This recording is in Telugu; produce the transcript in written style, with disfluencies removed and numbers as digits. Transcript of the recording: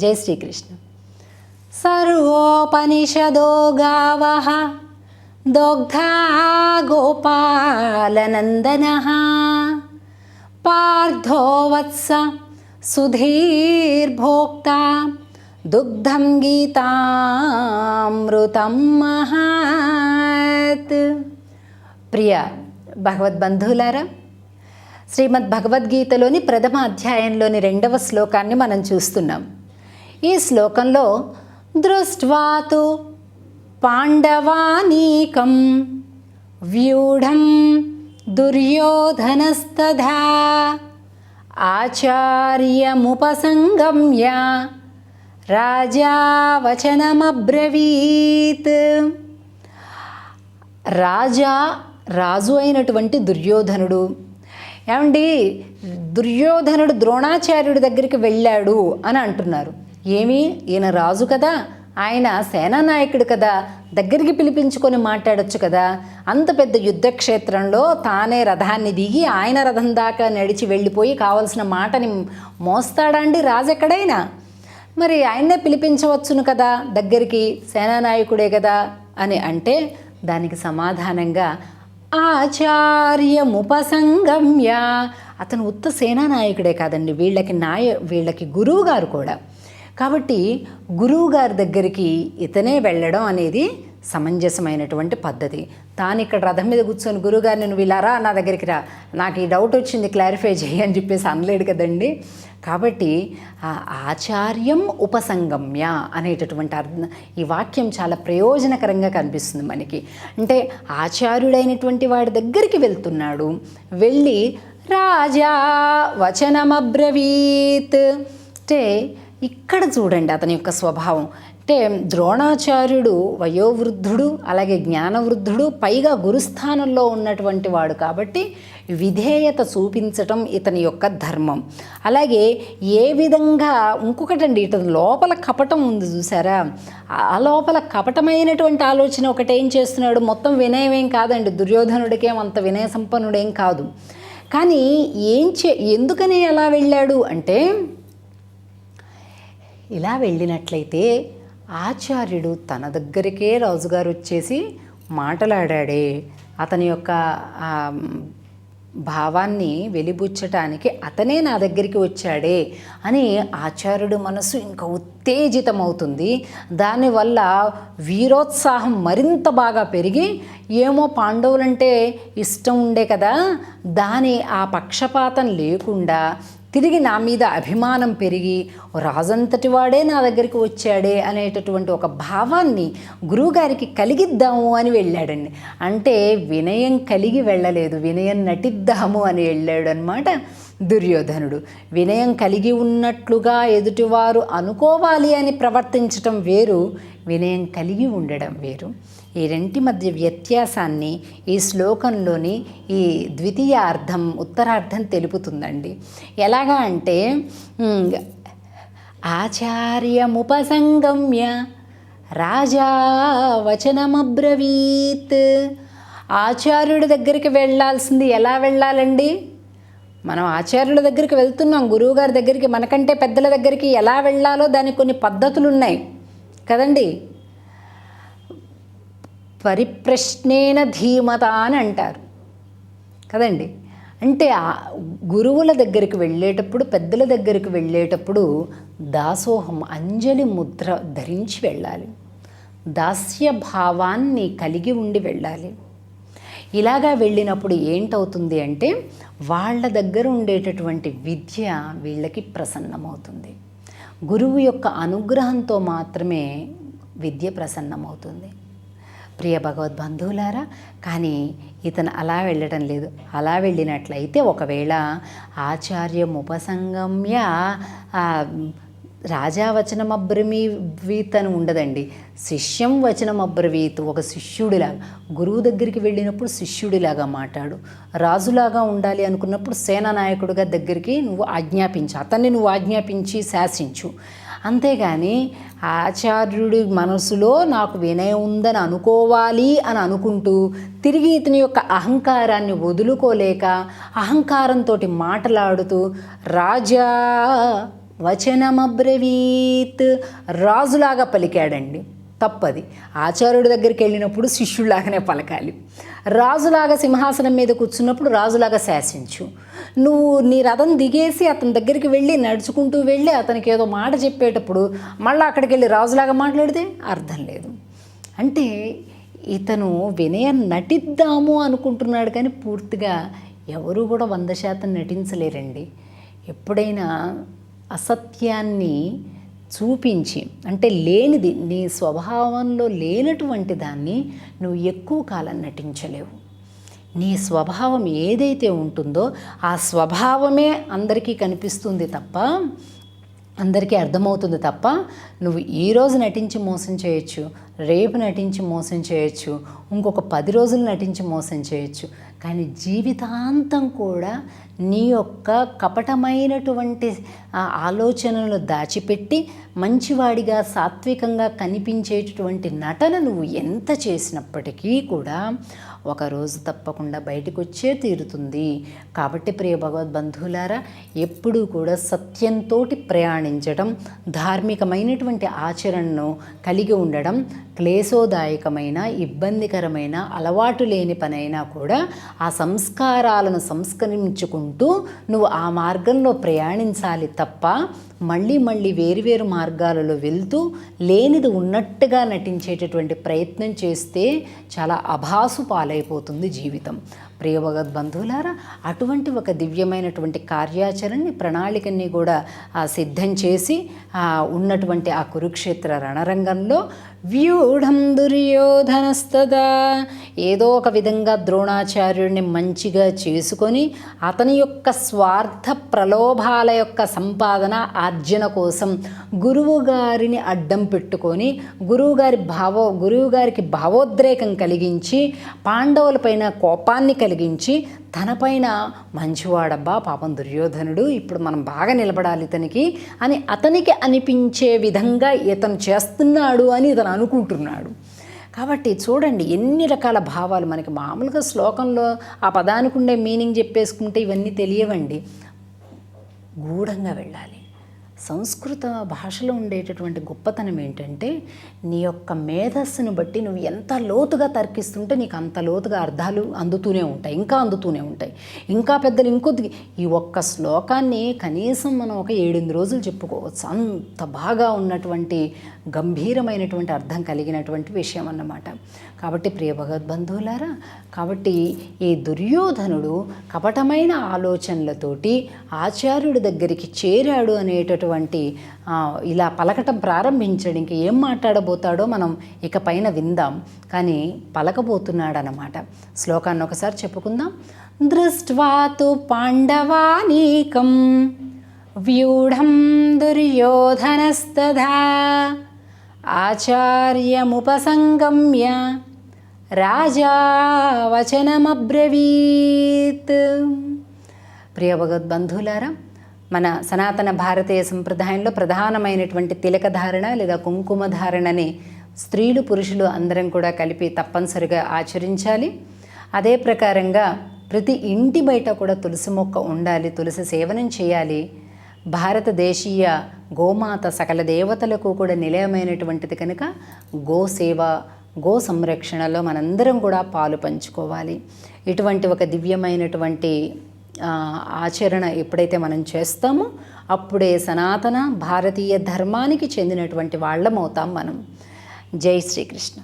జై శ్రీకృష్ణ. సర్వోపనిషదో గావః దోగ్ధా గోపాలనందనః పార్థో వత్స సుధీర్భోక్తా దుగ్ధం గీతామృతం మహత్. ప్రియ భగవద్బంధువులారా, శ్రీమద్ భగవద్గీతలోని ప్రథమ అధ్యాయంలోని 2వ శ్లోకాన్ని మనం చూస్తున్నాం. ఈ శ్లోకంలో దృష్ట్వాతు పాండవానీకం వ్యూఢం దుర్యోధనస్తథా ఆచార్యముపసంగమ్య రాజా వచనమబ్రవీత్. రాజు అయినటువంటి దుర్యోధనుడు, ఏమండి దుర్యోధనుడు ద్రోణాచార్యుడి దగ్గరికి వెళ్ళాడు అని అంటున్నారు. ఏమి, ఈయన రాజు కదా, ఆయన సేనానాయకుడు కదా, దగ్గరికి పిలిపించుకొని మాట్లాడొచ్చు కదా. అంత పెద్ద యుద్ధక్షేత్రంలో తానే రథాన్ని దిగి ఆయన రథం దాకా నడిచి వెళ్ళిపోయి కావలసిన మాటని మోస్తాడండి రాజు ఎక్కడైనా? మరి ఆయన్నే పిలిపించవచ్చును కదా దగ్గరికి, సేనానాయకుడే కదా అని అంటే దానికి సమాధానంగా ఆచార్యముపసంగమ్య, అతను ఉత్త సేనానాయకుడే కాదండి, వీళ్ళకి గురువు గారు కూడా. కాబట్టి గురువు గారి దగ్గరికి ఇతనే వెళ్ళడం అనేది సమంజసమైనటువంటి పద్ధతి. తాను ఇక్కడ రథం మీద కూర్చొని గురువుగారిని నువ్వు ఇలా రా, నా దగ్గరికి రా, నాకు ఈ డౌట్ వచ్చింది క్లారిఫై చేయి అని చెప్పేసి అనలేడు కదండి. కాబట్టి ఆచార్యం ఉపసంగమ్య అనేటటువంటి అర్థం, ఈ వాక్యం చాలా ప్రయోజనకరంగా కనిపిస్తుంది మనకి. అంటే ఆచార్యుడైనటువంటి వాడి దగ్గరికి వెళ్తున్నాడు, వెళ్ళి రాజా వచనమబ్రవీత్. అంటే ఇక్కడ చూడండి అతని యొక్క స్వభావం. అంటే ద్రోణాచార్యుడు వయోవృద్ధుడు, అలాగే జ్ఞానవృద్ధుడు, పైగా గురుస్థానంలో ఉన్నటువంటి వాడు కాబట్టి విధేయత చూపించటం ఇతని యొక్క ధర్మం. అలాగే ఏ విధంగా ఇంకొకటండి, ఇతని లోపల కపటం ఉంది చూసారా, ఆ లోపల కపటమైనటువంటి ఆలోచన ఒకటేం చేస్తున్నాడు, మొత్తం వినయమేం కాదండి, దుర్యోధనుడికేం అంత వినయ సంపన్నుడేం కాదు. కానీ ఎందుకని అలా వెళ్ళాడు అంటే, ఇలా వెళ్ళినట్లయితే ఆచార్యుడు తన దగ్గరికే రాజుగారు వచ్చేసి మాట్లాడాడే, అతని యొక్క భావాన్ని వెలిబుచ్చటానికి అతనే నా దగ్గరికి వచ్చాడే అని ఆచార్యుడు మనసు ఇంకా ఉత్తేజితమవుతుంది. దానివల్ల వీరోత్సాహం మరింత బాగా పెరిగి, ఏమో పాండవులంటే ఇష్టం ఉండే కదా, దాని ఆ పక్షపాతం లేకుండా తిరిగి నా మీద అభిమానం పెరిగి రాజంతటి వాడే నా దగ్గరికి వచ్చాడే అనేటటువంటి ఒక భావాన్ని గురువుగారికి కలిగిద్దాము అని వెళ్ళాడండి. అంటే వినయం కలిగి వెళ్ళలేదు, వినయం నటిద్దాము అని వెళ్ళాడు అన్నమాట దుర్యోధనుడు. వినయం కలిగి ఉన్నట్లుగా ఎదుటివారు అనుకోవాలి అని ప్రవర్తించటం వేరు, వినయం కలిగి ఉండడం వేరు. ఈ రెంటి మధ్య వ్యత్యాసాన్ని ఈ శ్లోకంలోని ఈ ద్వితీయ అర్థం ఉత్తరార్థం తెలుపుతుందండి. ఎలాగా అంటే ఆచార్యముపసంగమ్య రాజా వచనమబ్రవీత్. ఆచార్యుడి దగ్గరికి వెళ్ళాల్సింది ఎలా వెళ్ళాలండి? మనం ఆచార్యుల దగ్గరికి వెళ్తున్నాం, గురువుగారి దగ్గరికి, మనకంటే పెద్దల దగ్గరికి ఎలా వెళ్ళాలో దానికి కొన్ని పద్ధతులు ఉన్నాయి కదండి. పరిప్రశ్నేన ధీమత అని అంటారు కదండి. అంటే గురువుల దగ్గరికి వెళ్ళేటప్పుడు, పెద్దల దగ్గరికి వెళ్ళేటప్పుడు దాసోహం అంజలి ముద్ర ధరించి వెళ్ళాలి, దాస్య భావాన్ని కలిగి ఉండి వెళ్ళాలి. ఇలాగా వెళ్ళినప్పుడు ఏంటవుతుంది అంటే వాళ్ళ దగ్గర ఉండేటటువంటి విద్య వీళ్ళకి ప్రసన్నమవుతుంది. గురువు యొక్క అనుగ్రహంతో మాత్రమే విద్య ప్రసన్నమవుతుంది. ప్రియ భగవద్బంధువులారా, కానీ ఇతను అలా వెళ్ళటం లేదు. అలా వెళ్ళినట్లయితే ఒకవేళ ఆచార్యముపసంగమ్య రాజా వచనమబ్రవీత్ అని ఉండదండి, శిష్యం వచనమబ్రవీత్. ఒక శిష్యుడిలాగా గురువు దగ్గరికి వెళ్ళినప్పుడు శిష్యుడిలాగా మాట్లాడు, రాజులాగా ఉండాలి అనుకున్నప్పుడు సేనానాయకుడిగా దగ్గరికి నువ్వు ఆజ్ఞాపించు, అతన్ని నువ్వు ఆజ్ఞాపించి శాసించు. అంతేగాని ఆచార్యుడి మనసులో నాకు వినయం ఉందని అనుకోవాలి అని అనుకుంటూ తిరిగి ఇతని యొక్క అహంకారాన్ని వదులుకోలేక అహంకారంతో మాట్లాడుతూ రాజా వచనమబ్రవీత్, రాజులాగా పలికాడండి. తప్పది. ఆచార్యుడి దగ్గరికి వెళ్ళినప్పుడు శిష్యులాగానే పలకాలి. రాజులాగా సింహాసనం మీద కూర్చున్నప్పుడు రాజులాగా శాసించు. నువ్వు నీ రథం దిగేసి అతని దగ్గరికి వెళ్ళి నడుచుకుంటూ వెళ్ళి అతనికి ఏదో మాట చెప్పేటప్పుడు మళ్ళీ అక్కడికి వెళ్ళి రాజులాగా మాట్లాడితే అర్థం లేదు. అంటే ఇతను వినయం నటిద్దాము అనుకుంటున్నాడు, కానీ పూర్తిగా ఎవరు కూడా 100% నటించలేరండి. ఎప్పుడైనా అసత్యాన్ని చూపించి, అంటే లేనిది, నీ స్వభావంలో లేనటువంటి దాన్ని నువ్వు ఎక్కువ కాలం నటించలేవు. నీ స్వభావం ఏదైతే ఉంటుందో ఆ స్వభావమే అందరికీ కనిపిస్తుంది తప్ప, అందరికీ అర్థమవుతుంది తప్ప, నువ్వు ఈరోజు నటించి మోసం చేయొచ్చు, రేపు నటించి మోసం చేయొచ్చు, ఇంకొక 10 రోజులు నటించి మోసం చేయొచ్చు, కానీ జీవితాంతం కూడా నీ యొక్క కపటమైనటువంటి ఆలోచనలు దాచిపెట్టి మంచివాడిగా సాత్వికంగా కనిపించేటటువంటి నటన నువ్వు ఎంత చేసినప్పటికీ కూడా ఒకరోజు తప్పకుండా బయటకు వచ్చే తీరుతుంది. కాబట్టి ప్రియ భగవద్బంధువులారా, ఎప్పుడూ కూడా సత్యంతో ప్రయాణించడం, ధార్మికమైనటువంటి ఆచరణను కలిగి ఉండడం, క్లేశోదాయకమైన ఇబ్బందికరమైన అలవాటు లేని పనైనా కూడా ఆ సంస్కారాలను సంస్కరించుకుంటూ నువ్వు ఆ మార్గంలో ప్రయాణించాలి తప్ప మళ్ళీ మళ్ళీ వేరువేరు మార్గాలలో వెళ్తూ లేనిది ఉన్నట్టుగా నటించేటటువంటి ప్రయత్నం చేస్తే చాలా అభాసు పాలైపోతుంది జీవితం. ప్రియ భగవద్బంధువులారా, అటువంటి ఒక దివ్యమైనటువంటి కార్యాచరణని ప్రణాళికని కూడా సిద్ధం చేసి ఉన్నటువంటి ఆ కురుక్షేత్ర రణరంగంలో వ్యూఢం దుర్యోధనస్తదా, ఏదో ఒక విధంగా ద్రోణాచార్యుడిని మంచిగా చేసుకొని అతని యొక్క స్వార్థ ప్రలోభాల యొక్క సంపాదన ఆర్జన కోసం గురువుగారిని అడ్డం పెట్టుకొని గురువుగారికి భావోద్రేకం కలిగించి పాండవులపైన కోపాన్ని కలిగించి తనపైన మంచివాడబ్బా పాపం దుర్యోధనుడు, ఇప్పుడు మనం బాగా నిలబడాలి ఇతనికి అని అతనికి అనిపించే విధంగా ఇతను చేస్తున్నాడు అని ఇతను అనుకుంటున్నాడు. కాబట్టి చూడండి ఎన్ని రకాల భావాలు మనకి. మామూలుగా శ్లోకంలో ఆ పదానికి ఉండే మీనింగ్ చెప్పేసుకుంటే ఇవన్నీ తెలియవండి. గూఢంగా వెళ్ళాలి. సంస్కృత భాషలో ఉండేటటువంటి గొప్పతనం ఏంటంటే నీ యొక్క మేధస్సును బట్టి నువ్వు ఎంత లోతుగా తర్కిస్తుంటే నీకు అంత లోతుగా అర్థాలు అందుతూనే ఉంటాయి, ఇంకా అందుతూనే ఉంటాయి. ఇంకా పెద్దలు ఇంకొద్ది ఈ ఒక్క శ్లోకాన్ని కనీసం మనం ఒక 7-8 రోజులు చెప్పుకోవచ్చు. అంత బాగా ఉన్నటువంటి గంభీరమైనటువంటి అర్థం కలిగినటువంటి విషయం అన్నమాట. కాబట్టి ప్రియ భగవద్బంధువులారా, కాబట్టి ఈ దుర్యోధనుడు కపటమైన ఆలోచనలతోటి ఆచార్యుడి దగ్గరికి చేరాడు అనేటటువంటి ఇలా పలకటం ప్రారంభించాడు. ఇంక ఏం మాట్లాడబోతాడో మనం ఇక పైన విందాం, కానీ పలకబోతున్నాడనమాట. శ్లోకాన్ని ఒకసారి చెప్పుకుందాం. దృష్ట్వాతు పాండవానీకం వ్యూఢం దుర్యోధనస్తథా ఆచార్యముపసంగమ్య రాజా వచనమబ్రవీత్. ప్రియ భగవద్బంధువులారా, మన సనాతన భారతీయ సంప్రదాయంలో ప్రధానమైనటువంటి తిలకధారణ లేదా కుంకుమ ధారణని స్త్రీలు పురుషులు అందరం కూడా కలిపి తప్పనిసరిగా ఆచరించాలి. అదే ప్రకారంగా ప్రతి ఇంటి బయట కూడా తులసి మొక్క ఉండాలి, తులసి సేవనం చేయాలి. భారతదేశీయ గోమాత సకల దేవతలకు కూడా నిలయమైనటువంటిది కనుక గోసేవ, గో సంరక్షణలో మనందరం కూడా పాలు పంచుకోవాలి. ఇటువంటి ఒక దివ్యమైనటువంటి ఆచరణ ఎప్పుడైతే మనం చేస్తామో అప్పుడే సనాతన భారతీయ ధర్మానికి చెందినటువంటి వాళ్ళమవుతాం మనం. జై శ్రీకృష్ణ.